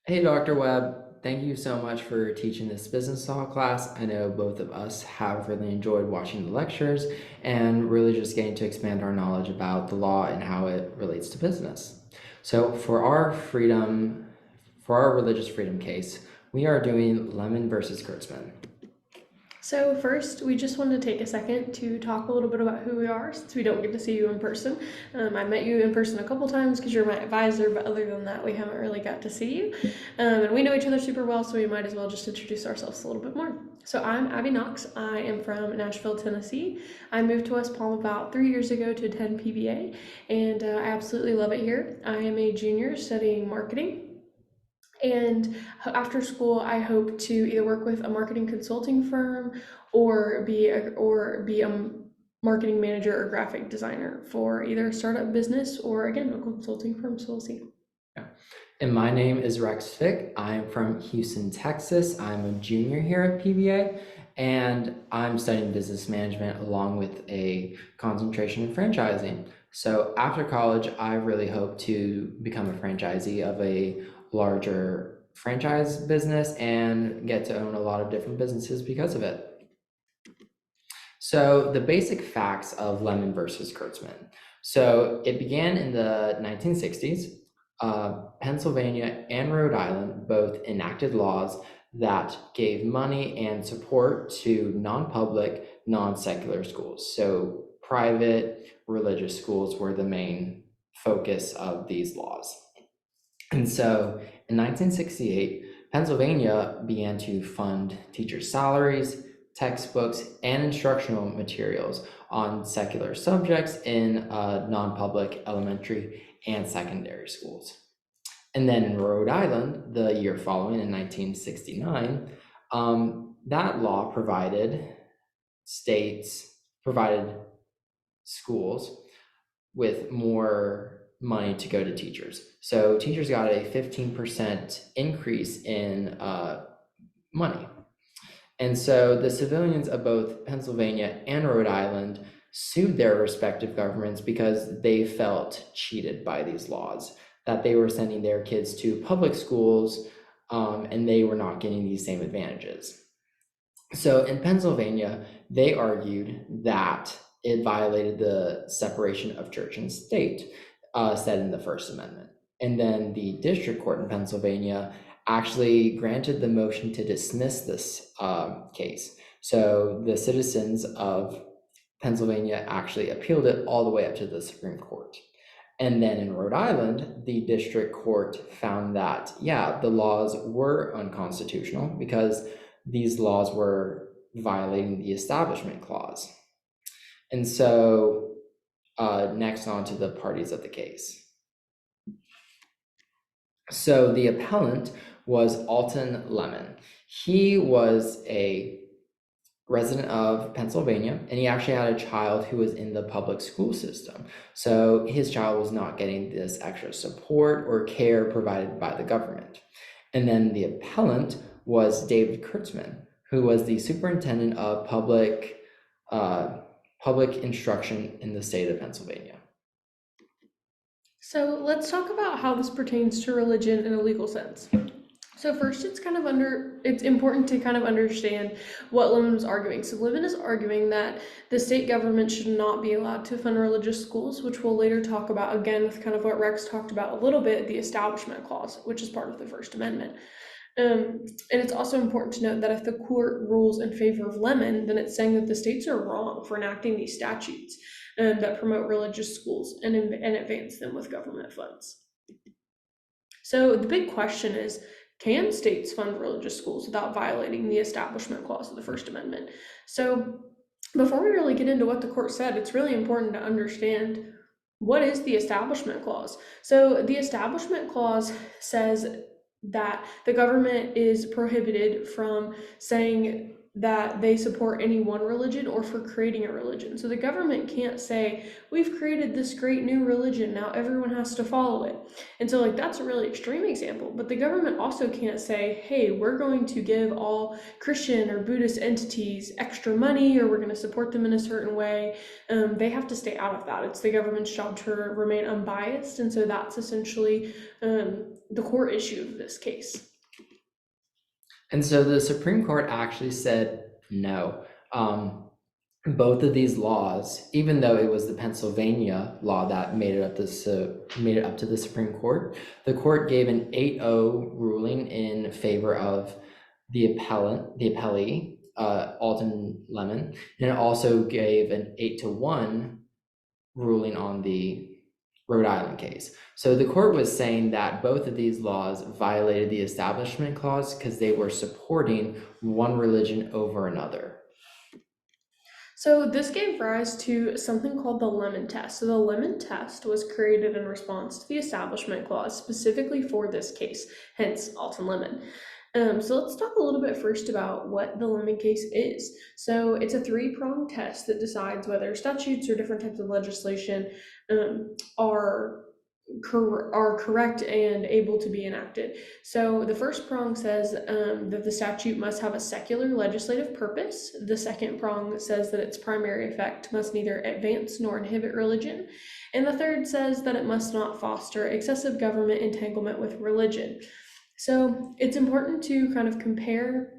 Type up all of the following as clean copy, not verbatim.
Hey, Dr. Webb, thank you so much for teaching this business law class. I know both of us have really enjoyed watching the lectures and really just getting to expand our knowledge about the law and how it relates to business. So for our religious freedom case, we are doing Lemon versus Kurtzman. So first, we just wanted to take a second to talk a little bit about who we are, since we don't get to see you in person. I met you in person a couple times because you're my advisor, but other than that, we haven't really got to see you. And we know each other super well, so we might as well just introduce ourselves a little bit more. So I'm Abby Knox. I am from Nashville, Tennessee. I moved to West Palm about 3 years ago to attend PBA, and I absolutely love it here. I am a junior studying marketing. And after school, I hope to either work with a marketing consulting firm or be a marketing manager or graphic designer for either a startup business or again a consulting firm. So we'll see. Yeah. And my name is Rex Fick. I'm from Houston, Texas. I'm a junior here at PBA, and I'm studying business management along with a concentration in franchising. So after college, I really hope to become a franchisee of a larger franchise business and get to own a lot of different businesses because of it. So the basic facts of Lemon versus Kurtzman. So it began in the 1960s. Pennsylvania and Rhode Island both enacted laws that gave money and support to non-public, non-secular schools. So private religious schools were the main focus of these laws. And so in 1968, Pennsylvania began to fund teachers' salaries, textbooks, and instructional materials on secular subjects in non-public elementary and secondary schools. And then in Rhode Island, the year following in 1969, that law provided schools with more money to go to teachers. So teachers got a 15% increase in money. And so the civilians of both Pennsylvania and Rhode Island sued their respective governments because they felt cheated by these laws, that they were sending their kids to public schools and they were not getting these same advantages. So in Pennsylvania, they argued that it violated the separation of church and state set in the First Amendment. And then the district court in Pennsylvania actually granted the motion to dismiss this case. So the citizens of Pennsylvania actually appealed it all the way up to the Supreme Court. And then in Rhode Island, the district court found that, yeah, the laws were unconstitutional because these laws were violating the Establishment Clause. And so next on to the parties of the case. So the appellant was Alton Lemon. He was a resident of Pennsylvania, and he actually had a child who was in the public school system. So his child was not getting this extra support or care provided by the government. And then the appellant was David Kurtzman, who was the superintendent of public instruction in the state of Pennsylvania. So let's talk about how this pertains to religion in a legal sense. So first, it's important to kind of understand what Lemon is arguing. So Lemon is arguing that the state government should not be allowed to fund religious schools, which we'll later talk about again with kind of what Rex talked about a little bit, the Establishment Clause, which is part of the First Amendment. And it's also important to note that if the court rules in favor of Lemon, then it's saying that the states are wrong for enacting these statutes that promote religious schools and advance them with government funds. So the big question is, can states fund religious schools without violating the Establishment Clause of the First Amendment? So before we really get into what the court said, it's really important to understand what is the Establishment Clause. So the Establishment Clause says that the government is prohibited from saying that they support any one religion or for creating a religion. So the government can't say, we've created this great new religion, now everyone has to follow it. And so, like, that's a really extreme example. But the government also can't say, hey, we're going to give all Christian or Buddhist entities extra money, or we're going to support them in a certain way. They have to stay out of that. It's the government's job to remain unbiased. And so that's essentially the core issue of this case. And so the Supreme Court actually said no. Both of these laws, even though it was the Pennsylvania law that made it up to the Supreme Court, the court gave an 8-0 ruling in favor of the appellee, Alton Lemon, and it also gave an 8-1 ruling on the Rhode Island case. So the court was saying that both of these laws violated the Establishment Clause because they were supporting one religion over another. So this gave rise to something called the Lemon Test. So the Lemon Test was created in response to the Establishment Clause specifically for this case, hence Alton Lemon. So let's talk a little bit first about what the Lemon case is. So it's a three-pronged test that decides whether statutes or different types of legislation are correct and able to be enacted. So the first prong says that the statute must have a secular legislative purpose. The second prong says that its primary effect must neither advance nor inhibit religion. And the third says that it must not foster excessive government entanglement with religion. So it's important to kind of compare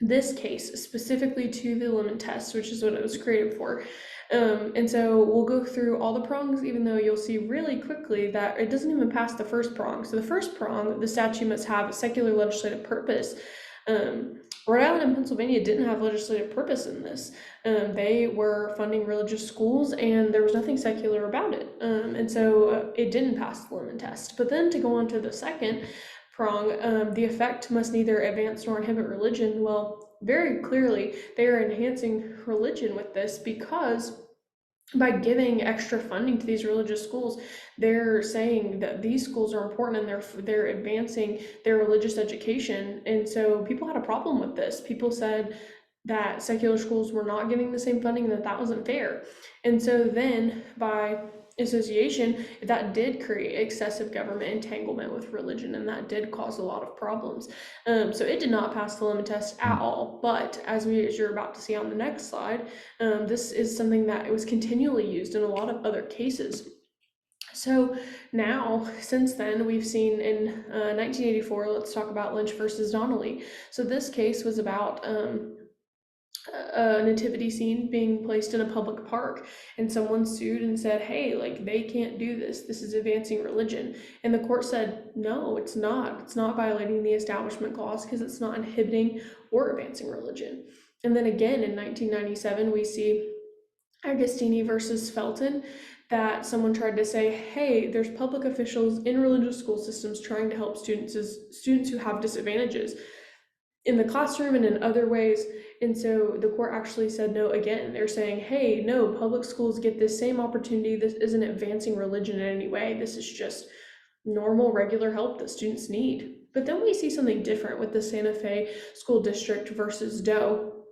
this case specifically to the Lemon Test, which is what it was created for. And so we'll go through all the prongs, even though you'll see really quickly that it doesn't even pass the first prong. So the first prong, the statute must have a secular legislative purpose. Rhode Island and Pennsylvania didn't have legislative purpose in this. They were funding religious schools and there was nothing secular about it. And so it didn't pass the Lemon Test. But then to go on to the second prong, the effect must neither advance nor inhibit religion. Well, very clearly they are enhancing religion with this, because by giving extra funding to these religious schools, they're saying that these schools are important and they're advancing their religious education. And so people had a problem with this. People said that secular schools were not getting the same funding and that wasn't fair. And so then by association, that did create excessive government entanglement with religion, and that did cause a lot of problems. So it did not pass the Lemon Test at all. But as you're about to see on the next slide, this is something that it was continually used in a lot of other cases. So now, since then, we've seen in 1984, let's talk about Lynch versus Donnelly. So this case was about a nativity scene being placed in a public park, and someone sued and said, hey, like, they can't do this is advancing religion. And the court said, no, it's not violating the Establishment Clause because it's not inhibiting or advancing religion. And then again in 1997 we see Agostini versus Felton, that someone tried to say, hey, there's public officials in religious school systems trying to help students who have disadvantages in the classroom and in other ways. And so the court actually said no again. They're saying, hey, no, public schools get this same opportunity. This isn't advancing religion in any way. This is just normal, regular help that students need. But then we see something different with the Santa Fe School District versus Doe,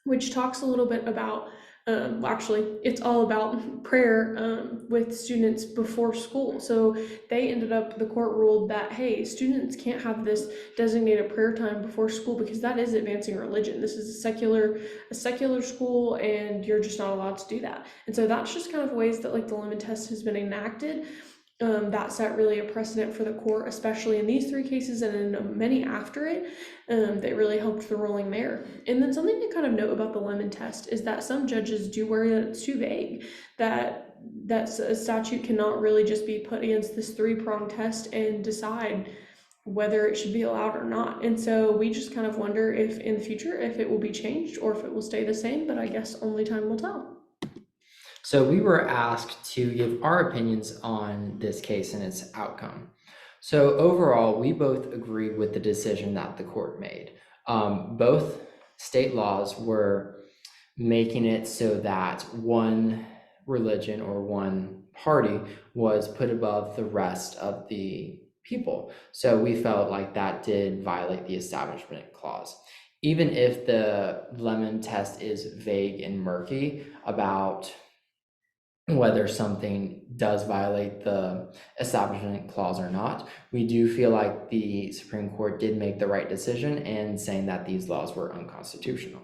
which talks a little bit about actually, it's all about prayer with students before school. So the court ruled that, hey, students can't have this designated prayer time before school because that is advancing religion. This is a secular school, and you're just not allowed to do that. And so that's just kind of ways that, like, the Lemon Test has been enacted. That set really a precedent for the court, especially in these three cases and in many after it. That really helped the ruling there. And then something to kind of note about the Lemon Test is that some judges do worry that it's too vague, that a statute cannot really just be put against this three-pronged test and decide whether it should be allowed or not. And so we just kind of wonder if in the future, if it will be changed or if it will stay the same, but I guess only time will tell. So we were asked to give our opinions on this case and its outcome. So overall, we both agreed with the decision that the court made. Both state laws were making it so that one religion or one party was put above the rest of the people. So we felt like that did violate the Establishment Clause. even if the Lemon test is vague and murky about whether something does violate the Establishment Clause or not, we do feel like the Supreme Court did make the right decision in saying that these laws were unconstitutional.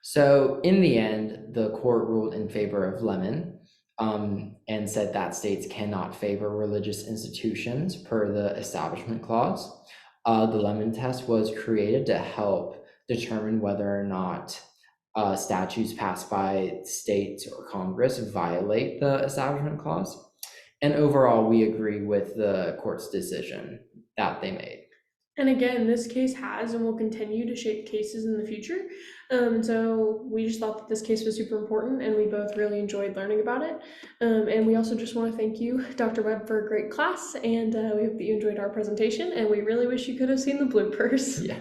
So in the end, the court ruled in favor of Lemon, and said that states cannot favor religious institutions per the Establishment Clause. The Lemon test was created to help determine whether or not statutes passed by states or Congress violate the Establishment Clause. And overall, we agree with the court's decision that they made. And again, this case has and will continue to shape cases in the future. So we just thought that this case was super important, and we both really enjoyed learning about it. And we also just want to thank you, Dr. Webb, for a great class, and we hope that you enjoyed our presentation, and we really wish you could have seen the bloopers. Yeah.